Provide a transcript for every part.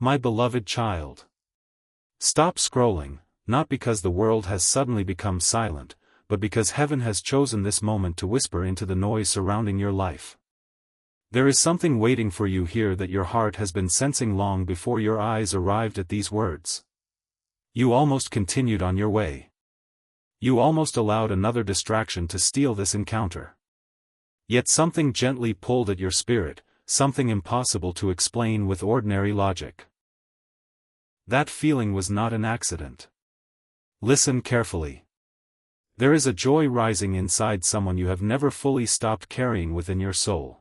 My beloved child. Stop scrolling, not because the world has suddenly become silent, but because heaven has chosen this moment to whisper into the noise surrounding your life. There is something waiting for you here that your heart has been sensing long before your eyes arrived at these words. You almost continued on your way. You almost allowed another distraction to steal this encounter. Yet something gently pulled at your spirit, something impossible to explain with ordinary logic. That feeling was not an accident. Listen carefully. There is a joy rising inside someone you have never fully stopped carrying within your soul.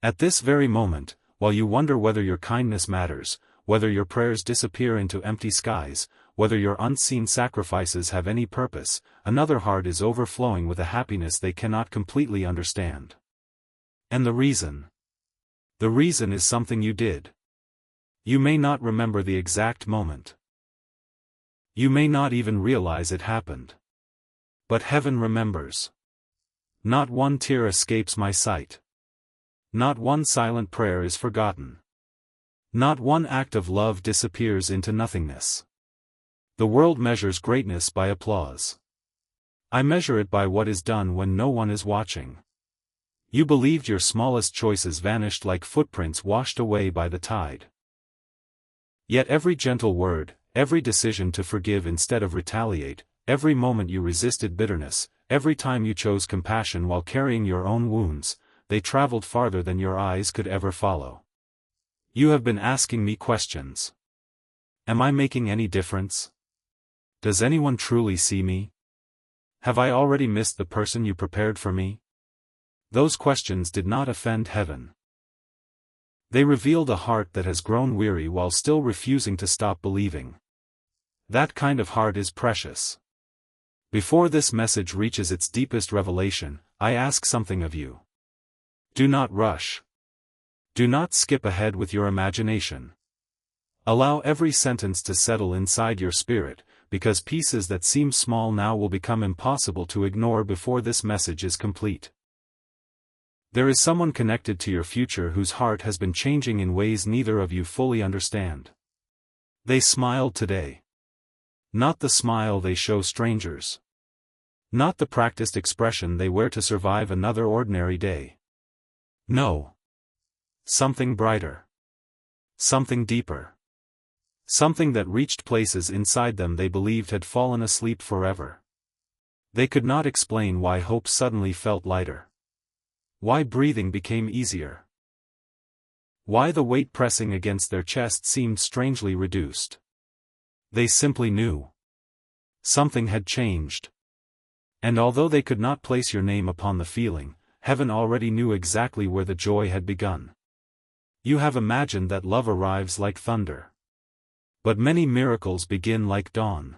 At this very moment, while you wonder whether your kindness matters, whether your prayers disappear into empty skies, whether your unseen sacrifices have any purpose, another heart is overflowing with a happiness they cannot completely understand. And the reason? The reason is something you did. You may not remember the exact moment. You may not even realize it happened. But heaven remembers. Not one tear escapes my sight. Not one silent prayer is forgotten. Not one act of love disappears into nothingness. The world measures greatness by applause. I measure it by what is done when no one is watching. You believed your smallest choices vanished like footprints washed away by the tide. Yet every gentle word, every decision to forgive instead of retaliate, every moment you resisted bitterness, every time you chose compassion while carrying your own wounds, they traveled farther than your eyes could ever follow. You have been asking me questions. Am I making any difference? Does anyone truly see me? Have I already missed the person you prepared for me? Those questions did not offend heaven. They revealed a heart that has grown weary while still refusing to stop believing. That kind of heart is precious. Before this message reaches its deepest revelation, I ask something of you. Do not rush. Do not skip ahead with your imagination. Allow every sentence to settle inside your spirit, because pieces that seem small now will become impossible to ignore before this message is complete. There is someone connected to your future whose heart has been changing in ways neither of you fully understand. They smiled today. Not the smile they show strangers. Not the practiced expression they wear to survive another ordinary day. No. Something brighter. Something deeper. Something that reached places inside them they believed had fallen asleep forever. They could not explain why hope suddenly felt lighter. Why breathing became easier. Why the weight pressing against their chest seemed strangely reduced. They simply knew. Something had changed. And although they could not place your name upon the feeling, heaven already knew exactly where the joy had begun. You have imagined that love arrives like thunder. But many miracles begin like dawn.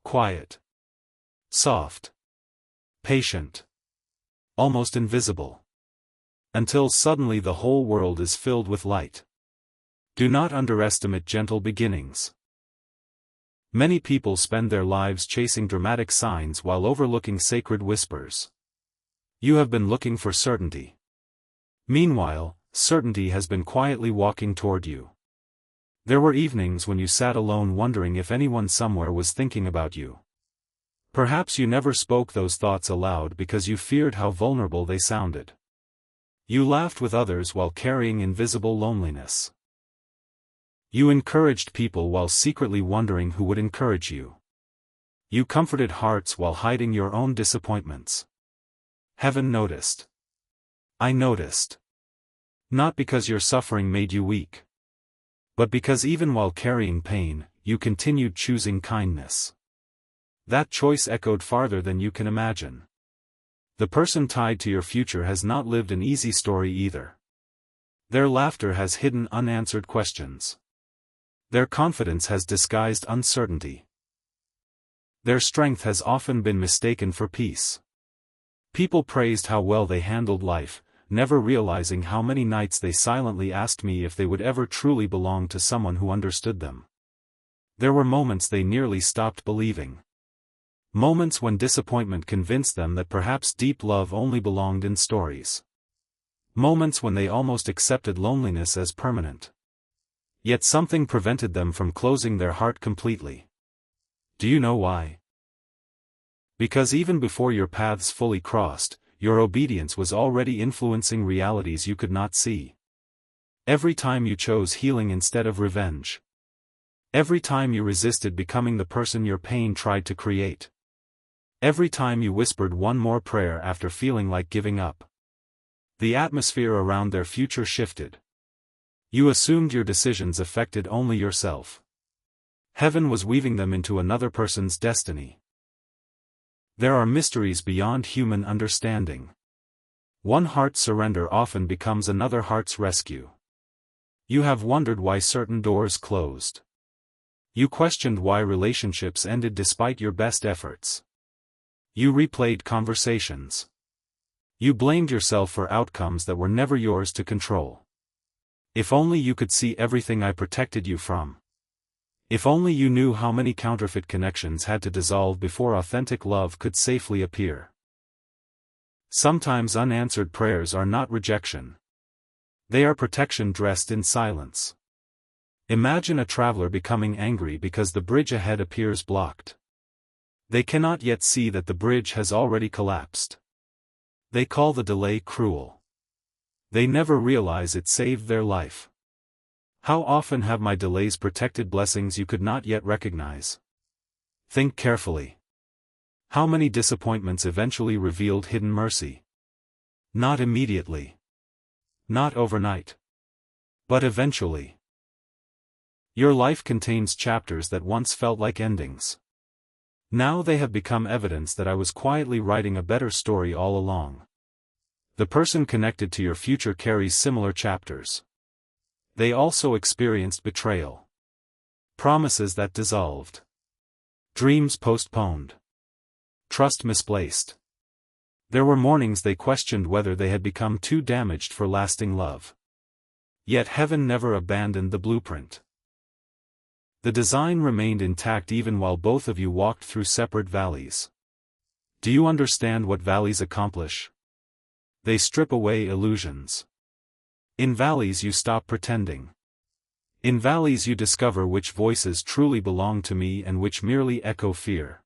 Quiet. Soft. Patient. Almost invisible. Until suddenly the whole world is filled with light. Do not underestimate gentle beginnings. Many people spend their lives chasing dramatic signs while overlooking sacred whispers. You have been looking for certainty. Meanwhile, certainty has been quietly walking toward you. There were evenings when you sat alone wondering if anyone somewhere was thinking about you. Perhaps you never spoke those thoughts aloud because you feared how vulnerable they sounded. You laughed with others while carrying invisible loneliness. You encouraged people while secretly wondering who would encourage you. You comforted hearts while hiding your own disappointments. Heaven noticed. I noticed. Not because your suffering made you weak. But because even while carrying pain, you continued choosing kindness. That choice echoed farther than you can imagine. The person tied to your future has not lived an easy story either. Their laughter has hidden unanswered questions. Their confidence has disguised uncertainty. Their strength has often been mistaken for peace. People praised how well they handled life, never realizing how many nights they silently asked me if they would ever truly belong to someone who understood them. There were moments they nearly stopped believing. Moments when disappointment convinced them that perhaps deep love only belonged in stories. Moments when they almost accepted loneliness as permanent. Yet something prevented them from closing their heart completely. Do you know why? Because even before your paths fully crossed, your obedience was already influencing realities you could not see. Every time you chose healing instead of revenge. Every time you resisted becoming the person your pain tried to create. Every time you whispered one more prayer after feeling like giving up. The atmosphere around their future shifted. You assumed your decisions affected only yourself. Heaven was weaving them into another person's destiny. There are mysteries beyond human understanding. One heart's surrender often becomes another heart's rescue. You have wondered why certain doors closed. You questioned why relationships ended despite your best efforts. You replayed conversations. You blamed yourself for outcomes that were never yours to control. If only you could see everything I protected you from. If only you knew how many counterfeit connections had to dissolve before authentic love could safely appear. Sometimes unanswered prayers are not rejection. They are protection dressed in silence. Imagine a traveler becoming angry because the bridge ahead appears blocked. They cannot yet see that the bridge has already collapsed. They call the delay cruel. They never realize it saved their life. How often have my delays protected blessings you could not yet recognize? Think carefully. How many disappointments eventually revealed hidden mercy? Not immediately. Not overnight. But eventually. Your life contains chapters that once felt like endings. Now they have become evidence that I was quietly writing a better story all along. The person connected to your future carries similar chapters. They also experienced betrayal. Promises that dissolved. Dreams postponed. Trust misplaced. There were mornings they questioned whether they had become too damaged for lasting love. Yet heaven never abandoned the blueprint. The design remained intact even while both of you walked through separate valleys. Do you understand what valleys accomplish? They strip away illusions. In valleys you stop pretending. In valleys you discover which voices truly belong to me and which merely echo fear.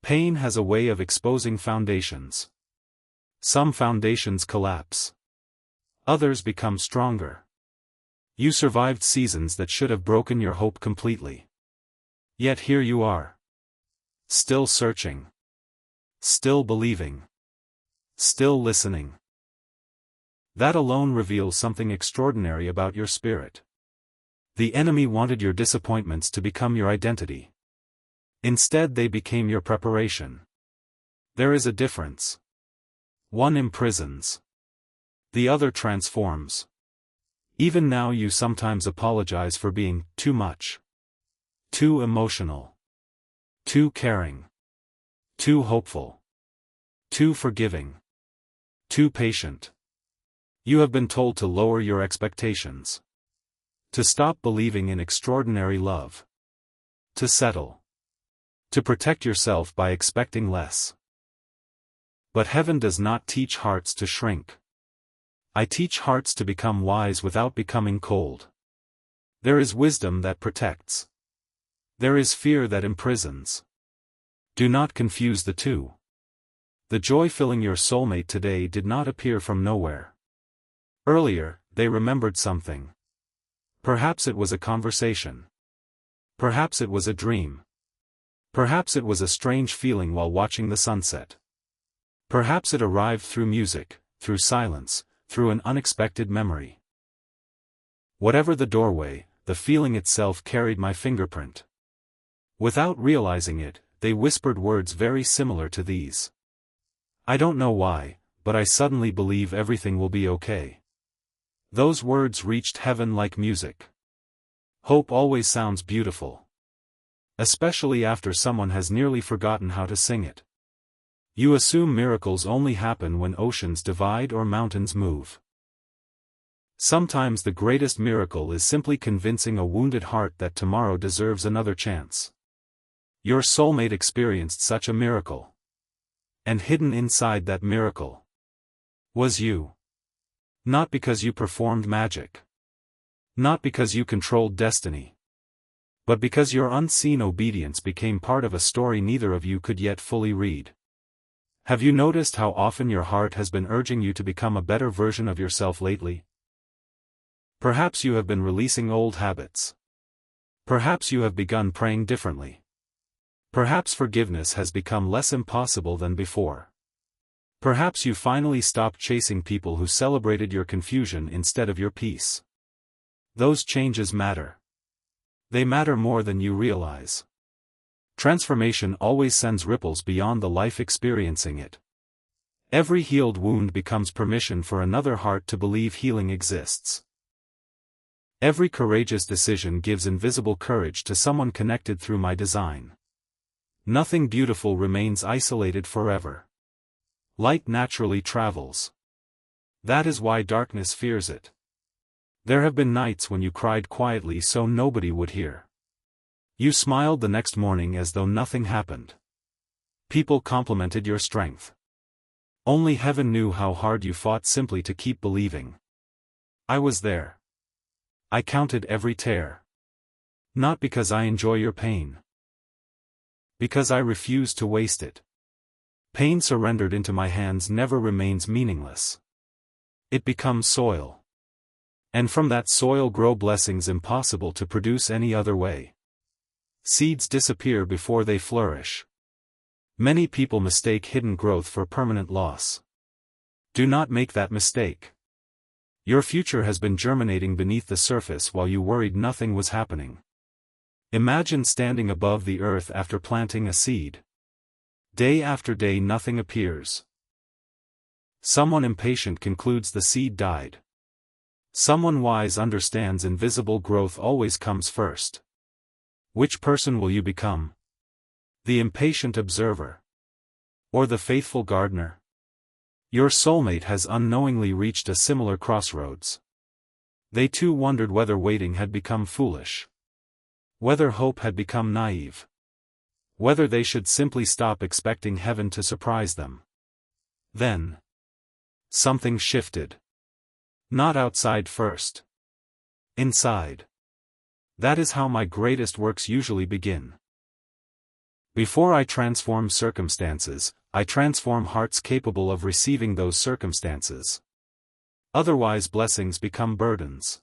Pain has a way of exposing foundations. Some foundations collapse. Others become stronger. You survived seasons that should have broken your hope completely. Yet here you are. Still searching. Still believing. Still listening. That alone reveals something extraordinary about your spirit. The enemy wanted your disappointments to become your identity. Instead they became your preparation. There is a difference. One imprisons. The other transforms. Even now you sometimes apologize for being too much. Too emotional. Too caring. Too hopeful. Too forgiving. Too patient. You have been told to lower your expectations. To stop believing in extraordinary love. To settle. To protect yourself by expecting less. But heaven does not teach hearts to shrink. I teach hearts to become wise without becoming cold. There is wisdom that protects. There is fear that imprisons. Do not confuse the two. The joy filling your soulmate today did not appear from nowhere. Earlier, they remembered something. Perhaps it was a conversation. Perhaps it was a dream. Perhaps it was a strange feeling while watching the sunset. Perhaps it arrived through music, through silence, through an unexpected memory. Whatever the doorway, the feeling itself carried my fingerprint. Without realizing it, they whispered words very similar to these. I don't know why, but I suddenly believe everything will be okay. Those words reached heaven like music. Hope always sounds beautiful. Especially after someone has nearly forgotten how to sing it. You assume miracles only happen when oceans divide or mountains move. Sometimes the greatest miracle is simply convincing a wounded heart that tomorrow deserves another chance. Your soulmate experienced such a miracle. And hidden inside that miracle was you. Not because you performed magic. Not because you controlled destiny, but because your unseen obedience became part of a story neither of you could yet fully read. Have you noticed how often your heart has been urging you to become a better version of yourself lately? Perhaps you have been releasing old habits. Perhaps you have begun praying differently. Perhaps forgiveness has become less impossible than before. Perhaps you finally stopped chasing people who celebrated your confusion instead of your peace. Those changes matter. They matter more than you realize. Transformation always sends ripples beyond the life experiencing it. Every healed wound becomes permission for another heart to believe healing exists. Every courageous decision gives invisible courage to someone connected through my design. Nothing beautiful remains isolated forever. Light naturally travels. That is why darkness fears it. There have been nights when you cried quietly so nobody would hear. You smiled the next morning as though nothing happened. People complimented your strength. Only heaven knew how hard you fought simply to keep believing. I was there. I counted every tear. Not because I enjoy your pain. Because I refuse to waste it. Pain surrendered into my hands never remains meaningless. It becomes soil. And from that soil grow blessings impossible to produce any other way. Seeds disappear before they flourish. Many people mistake hidden growth for permanent loss. Do not make that mistake. Your future has been germinating beneath the surface while you worried nothing was happening. Imagine standing above the earth after planting a seed. Day after day nothing appears. Someone impatient concludes the seed died. Someone wise understands invisible growth always comes first. Which person will you become? The impatient observer? Or the faithful gardener? Your soulmate has unknowingly reached a similar crossroads. They too wondered whether waiting had become foolish. Whether hope had become naive. Whether they should simply stop expecting heaven to surprise them. Then, something shifted. Not outside first. Inside. That is how my greatest works usually begin. Before I transform circumstances, I transform hearts capable of receiving those circumstances. Otherwise blessings become burdens.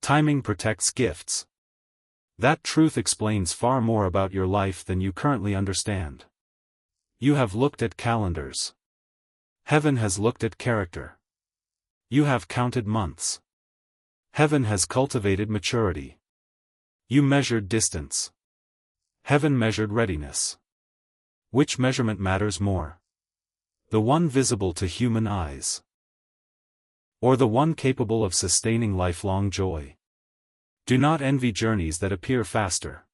Timing protects gifts. That truth explains far more about your life than you currently understand. You have looked at calendars. Heaven has looked at character. You have counted months. Heaven has cultivated maturity. You measured distance. Heaven measured readiness. Which measurement matters more? The one visible to human eyes? Or the one capable of sustaining lifelong joy? Do not envy journeys that appear faster.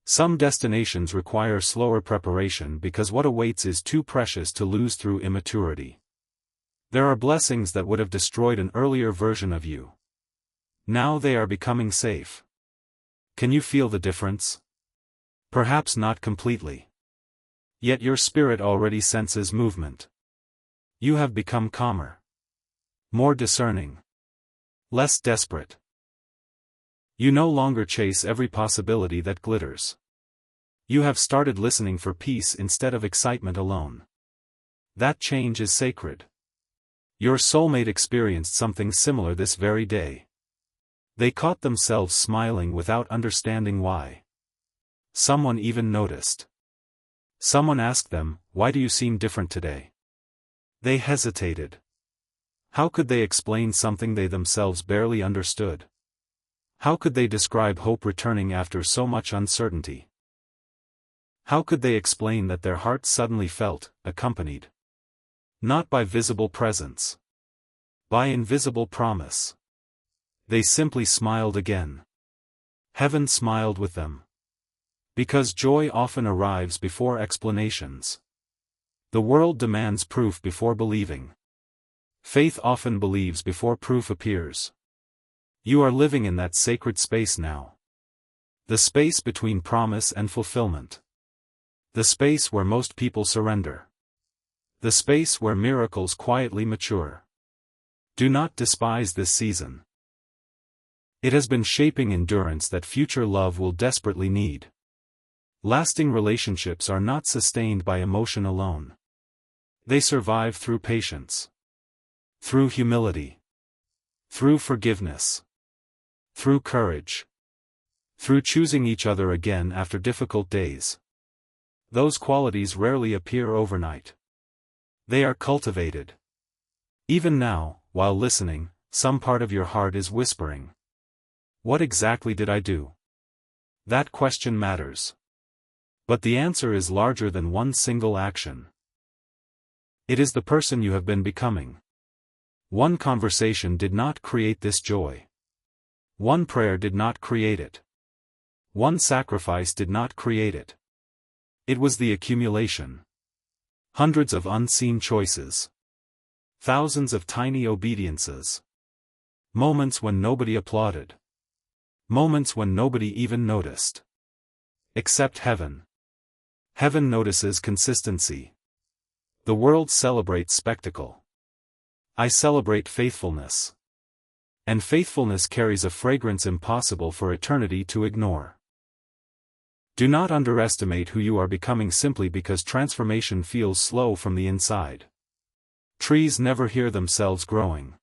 Some destinations require slower preparation because what awaits is too precious to lose through immaturity. There are blessings that would have destroyed an earlier version of you. Now they are becoming safe. Can you feel the difference? Perhaps not completely. Yet your spirit already senses movement. You have become calmer. More discerning. Less desperate. You no longer chase every possibility that glitters. You have started listening for peace instead of excitement alone. That change is sacred. Your soulmate experienced something similar this very day. They caught themselves smiling without understanding why. Someone even noticed. Someone asked them, "Why do you seem different today?" They hesitated. How could they explain something they themselves barely understood? How could they describe hope returning after so much uncertainty? How could they explain that their hearts suddenly felt accompanied? Not by visible presence. By invisible promise. They simply smiled again. Heaven smiled with them. Because joy often arrives before explanations. The world demands proof before believing. Faith often believes before proof appears. You are living in that sacred space now. The space between promise and fulfillment. The space where most people surrender. The space where miracles quietly mature. Do not despise this season. It has been shaping endurance that future love will desperately need. Lasting relationships are not sustained by emotion alone. They survive through patience, through humility, through forgiveness, through courage, through choosing each other again after difficult days. Those qualities rarely appear overnight. They are cultivated. Even now, while listening, some part of your heart is whispering, "What exactly did I do?" That question matters. But the answer is larger than one single action. It is the person you have been becoming. One conversation did not create this joy. One prayer did not create it. One sacrifice did not create it. It was the accumulation. Hundreds of unseen choices. Thousands of tiny obediences. Moments when nobody applauded. Moments when nobody even noticed. Except heaven. Heaven notices consistency. The world celebrates spectacle. I celebrate faithfulness. And faithfulness carries a fragrance impossible for eternity to ignore. Do not underestimate who you are becoming simply because transformation feels slow from the inside. Trees never hear themselves growing.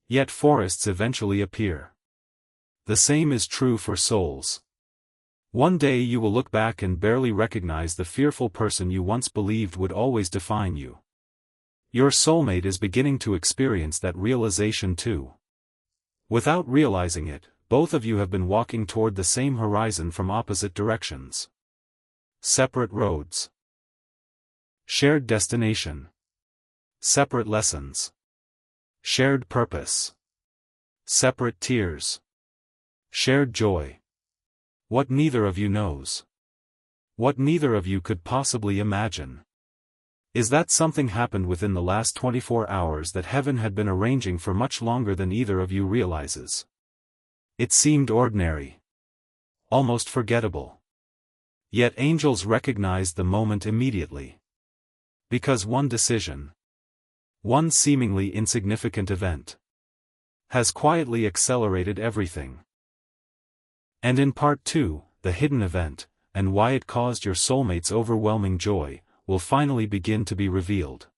Yet forests eventually appear. The same is true for souls. One day you will look back and barely recognize the fearful person you once believed would always define you. Your soulmate is beginning to experience that realization too. Without realizing it, both of you have been walking toward the same horizon from opposite directions. Separate roads. Shared destination. Separate lessons. Shared purpose. Separate tears. Shared joy. What neither of you knows. What neither of you could possibly imagine. Is that something happened within the last 24 hours that heaven had been arranging for much longer than either of you realizes. It seemed ordinary. Almost forgettable. Yet angels recognized the moment immediately. Because one decision, one seemingly insignificant event, has quietly accelerated everything. And in part 2, the hidden event, and why it caused your soulmate's overwhelming joy, will finally begin to be revealed.